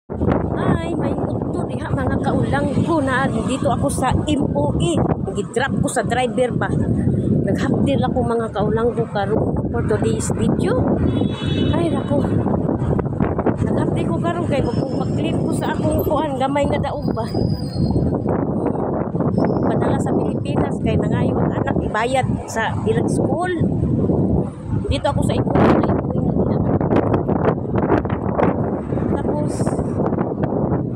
Ay, may utto diha mga kaulang ko na dito ako sa MOE. Gidrop ko sa driver ba. Naghapdir ako mga kaulang ko karon for today's video. Ay nako. Naghapdir ko karon kay mag-clip ko sa akong kuan gamay nga daog ba. Padala sa Pilipinas kay nangayo ang anak ibayad sa ilang school. Dito ako sa MOE na tapos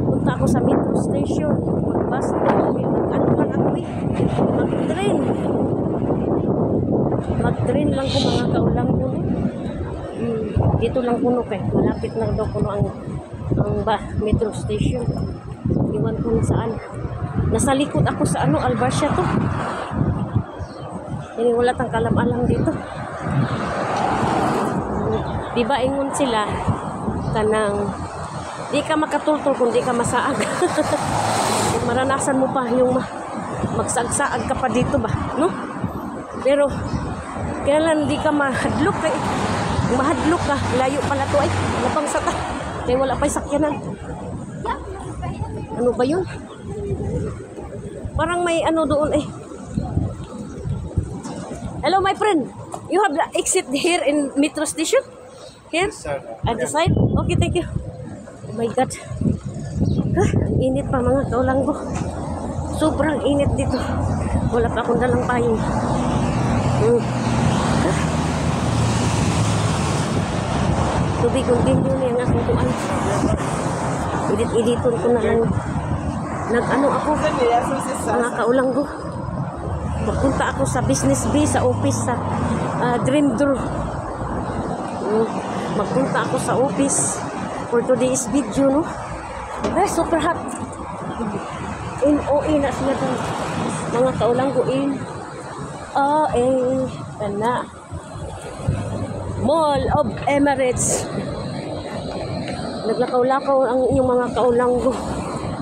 punta ako sa metro station. Magbus ano lang ako mag-train lang ko mga kaulang ko. Dito lang kuno kay malapit lang daw kuno ang metro station. Iwan ko na saan. Nasa likod ako sa Albarcia to. Hindi wala tang kalam-alam dito. Diba ingon sila kanang di ka makatultol kung di ka masaag. Maranasan mo pa yung magsagsaag ka pa dito ba, no? Pero kailan di ka mahadlok kay mahadlok ka, layo pala to ay lapang sata. Kaya wala pa'y sakyanan. Ano ba yun? Parang may ano doon eh. Hello my friend. You have the exit here in metro station? Here? At the side? Okay, thank you. Oh my God. Ang init pa mga kaulang ko. Sobrang init dito. Wala pa akong dalang payong. To be continue na yung aking kuan. Edit-editon ko na lang. Nag-ano ako. Mga kaulang ko. Magpunta ako sa business B, sa office, sa Dream Door. Magpunta ako sa office for today's video, no? Super hot. MOE na sila doon. Mga kaulang ko in na Mall of Emirates. Naglakaw-lakaw ang inyong mga kaulang ko.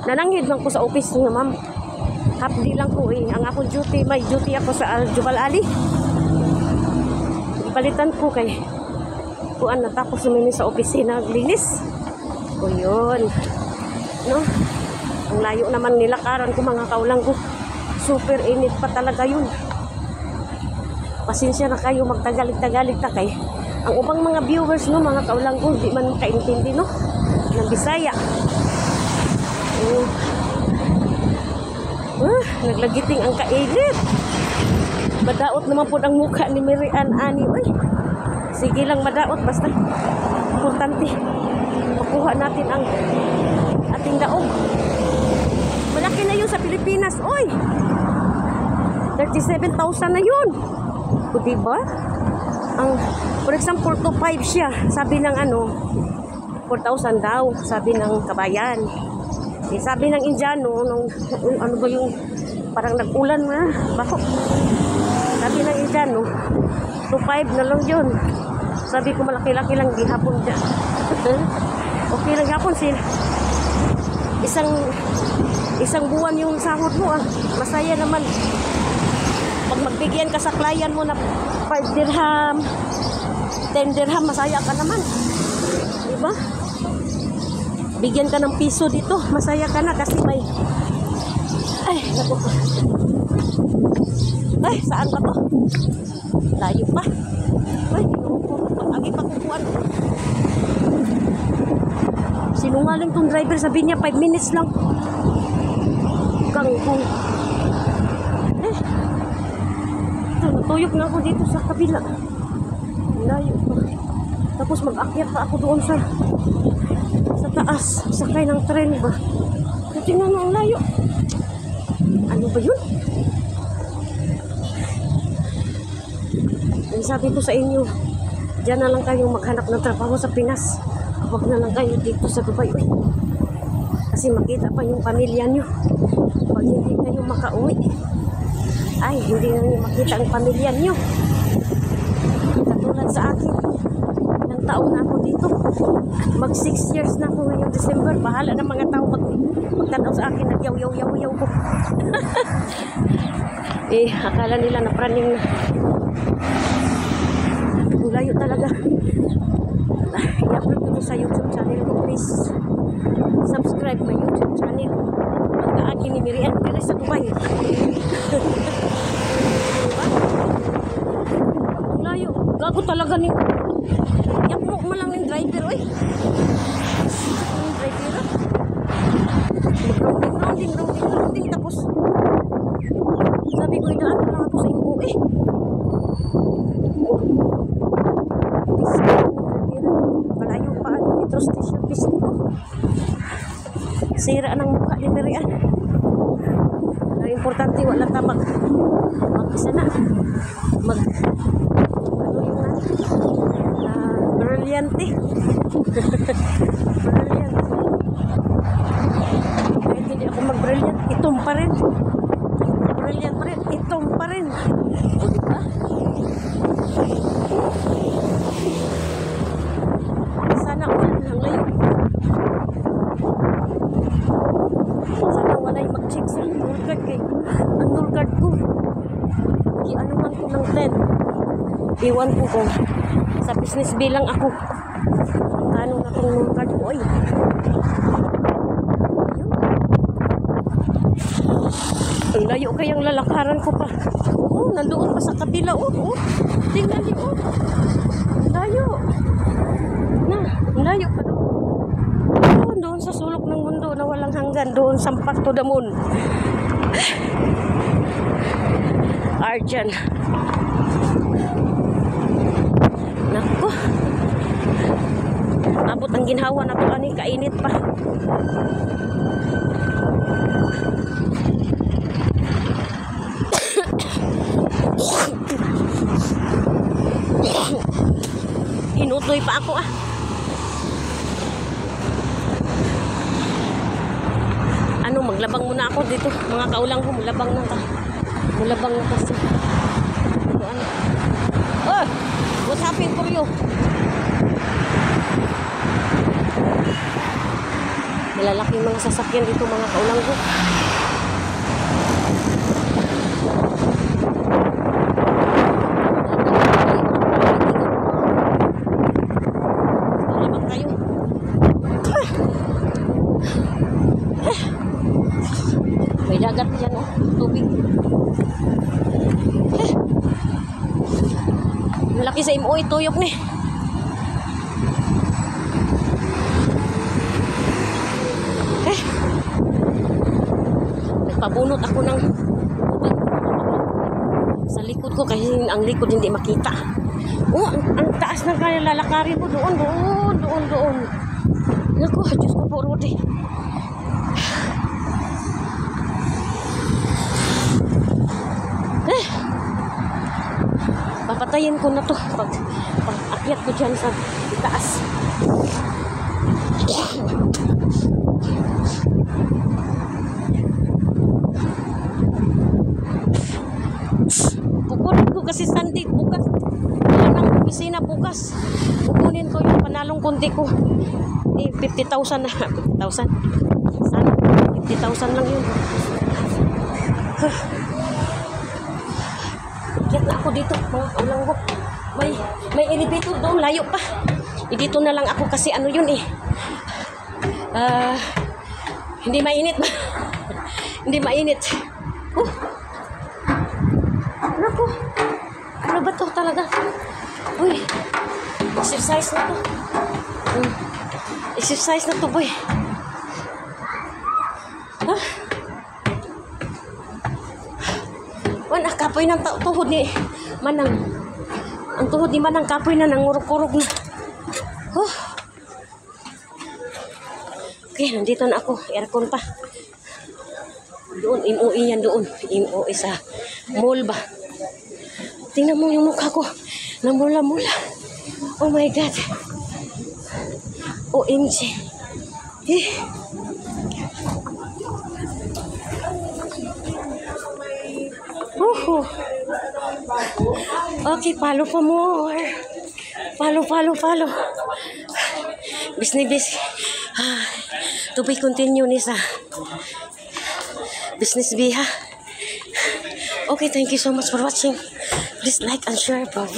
Nananghid lang ko sa office nga, ma'am. Half-day lang ko eh. Ang akong duty, may duty ako sa Jubal Ali. Ipalitan ko kay kuan natapos sumini sa opisina naglinis. O yun. No? Ang layo naman nilakaran ko mga kaulang ko. Super init pa talaga yun. Pasensya na kayo magtagalit-tagalit na kay. Ang ubang mga viewers no mga kaulang ko di man kaintindi no ng Bisaya. Naglagiting ang kainit. Madaot naman po ang mukha ni Mary Ann Ani. Uy. Sige lang madaot basta importante makuha natin ang ating daog. Malaki na yun sa Pilipinas. Uy. 37,000 na yun. O diba? Ang, for example, 4,500 siya. Sabi ng 4,000 daw. Sabi ng kabayan. Eh, sabi ng Indiano, nung, ano ba yung, parang nag-ulan na. Bako. Sabi ng Indiano, 2,500 na lang yun. Sabi ko malaki-laki lang di hapon dyan. Okay lang hapon sila. Isang buwan yung sahod mo Masaya naman. Pag magbigyan ka sa client mo na 5 dirham, 10 dirham, masaya ka naman. Diba? Bigyan ka ng piso dito, masaya ka na kasi may naku. Saan pa to? Layo pa. Agi pa kukuan. Sinungaling tong driver, sabi niya 5 minutes lang. Kangkong. Tuyok na ako dito sa kabila. Layo pa. Tapos mag-akyat pa ako doon sa taas. Sakay ng tren ba? Tingnan mo ang layo. Ano ba yun? Sabi ko sa inyo, diyan na lang kayo maghanap ng trabaho sa Pinas. Huwag na lang kayo dito sa Dubai. Kasi makita pa yung pamilya nyo. Pag hindi kayo makauwi, ay hindi na nyo makita ang pamilya nyo. Katulad sa akin, ilang taon na ako dito. Mag 6 years na ako ngayong December. Bahala ng mga tao magtanaw sa akin. Nagyaw-yaw-yaw ko. Akala nila na praning layo talaga. I-upload ko sa YouTube channel ko, please. subscribe my YouTube channel. Ang kaagi ni Miriam diri sa Dubai. Ang layo. Gago talaga ni. Yapok mo lang ng driver, oy. Yung driver. Rounding. Tapos, sabi ko, idaan lang ako sa inyo, eh. Malayo pa ang metro station visit ko. Sira ng mukha ni Miriam. Ang importante, wala ta mag-isa na. Ano yung brilyante. Brilyante. Kahit hindi ako mag-brilliant, itom pa rin. Brilliant pa rin, itom pa rin. O, diba? Sana ulan ang layo. Sana wala'y mag-check sa null card kay ang null card ko. Ianuman ko ng 10. Iwan ko ko. Sa business bilang ako. Ano na kung null card ko, oy. Ang layo kayang lalakaran ko pa. Oo, nandoon pa sa kabila. Oo. Tingnan niyo. Layo. Ang layo pa doon. Doon sa sulok ng mundo na walang hanggan. Doon sa Park to the Moon. Arjan. Nako. Abot ang ginhawa na to ani. Kainit pa. Inutoy pa ako ah. Ano, maglabang muna ako dito. Mga kaulang ko, mulabang na ka. Mulabang na kasi. Ano? Oh! What's happening for you? Malalaking mga sasakyan dito, mga kaulang ko. May dagat dyan, oh. Tubig. Malaki sa imo, tuyok ni. Nagpabunot ako ng tubig sa likod ko kasi ang likod hindi makita. Oh, ang taas ng kaya lalakarin ko. Doon. Naku, Diyos ko po, Rudy. Papatayin ko na to pag akyat ko dyan sa itaas. Kukunin ko kasi Sunday bukas. Wala nang opisina bukas. Kukunin ko yung panalong konti ko. 50,000 na. 50,000. Sana 50,000 lang yun. Akyat na ako dito, mga kaulang ko. May elevator doon, layo pa. Dito na lang ako kasi ano yun eh. Hindi mainit ba? Hindi mainit. Naku. Ano ba to talaga? Uy. Exercise na to. Exercise na to, boy. Kapoy ng tuhod ni Manang. Ang tuhod ni Manang kapoy na nangurog-kurog na. Okay, nandito na ako. Aircon pa. Doon, MOE yan doon. MOE sa mall ba? Tingnan mo yung mukha ko. Namula-mula. Oh my God. OMG. Okay, follow for more. Follow. Business. To be continued ni sa business biha. Okay, thank you so much for watching. Please like and share. Bye.